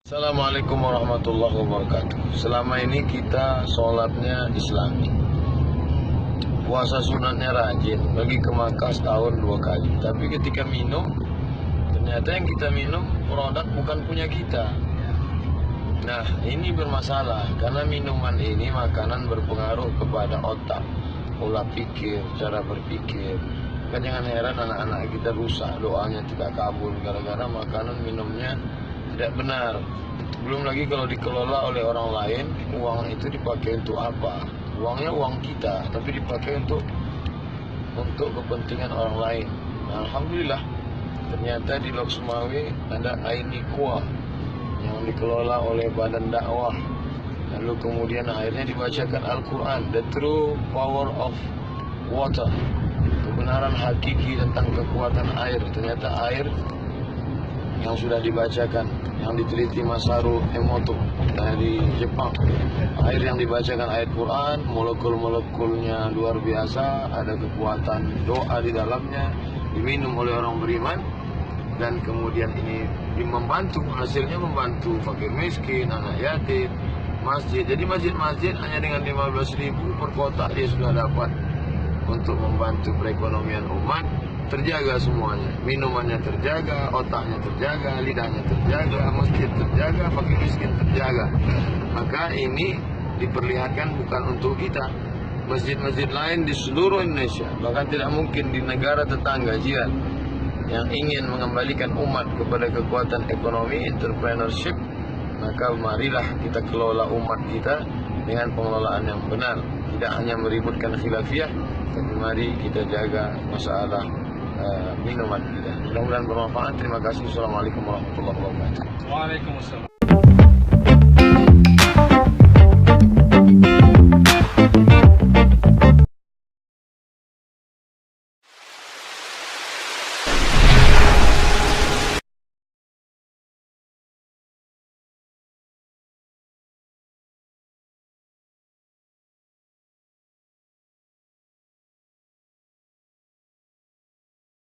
Assalamualaikum warahmatullahi wabarakatuh. Selama ini kita sholatnya islami, puasa sunatnya rajin, pergi ke Makkah setahun 2 kali. Tapi ketika minum, ternyata yang kita minum produk bukan punya kita. Nah, ini bermasalah karena minuman ini makanan berpengaruh kepada otak, pola pikir, cara berpikir. Kan jangan heran anak-anak kita rusak, doanya tidak kabul gara-gara makanan minumnya tidak benar. Belum lagi kalau dikelola oleh orang lain, uang itu dipakai untuk apa? Uangnya uang kita, tapi dipakai untuk kepentingan orang lain. Nah, alhamdulillah, ternyata di Lok Sumawe ada Aini Kuah yang dikelola oleh badan dakwah. Lalu kemudian akhirnya dibacakan Al-Quran, The True Power of Water, kebenaran hakiki tentang kekuatan air. Ternyata air yang sudah dibacakan, yang diteliti Masaru Emoto dari Jepang, air yang dibacakan ayat Quran, molekul-molekulnya luar biasa, ada kekuatan doa di dalamnya, diminum oleh orang beriman, dan kemudian ini membantu, hasilnya membantu fakir miskin, anak yatim, masjid. Jadi masjid-masjid hanya dengan 15.000 per kota dia sudah dapat untuk membantu perekonomian umat. Terjaga semuanya, minumannya terjaga, otaknya terjaga, lidahnya terjaga, masjid terjaga, fakir miskin terjaga. Maka ini diperlihatkan bukan untuk kita. Masjid-masjid lain di seluruh Indonesia, bahkan tidak mungkin di negara tetangga jihad yang ingin mengembalikan umat kepada kekuatan ekonomi, entrepreneurship, maka marilah kita kelola umat kita dengan pengelolaan yang benar. Tidak hanya meributkan khilafiyah, tapi mari kita jaga masalah minuman kita. Mudah-mudahan bermanfaat. Terima kasih. Assalamualaikum warahmatullahi wabarakatuh. Waalaikumsalam.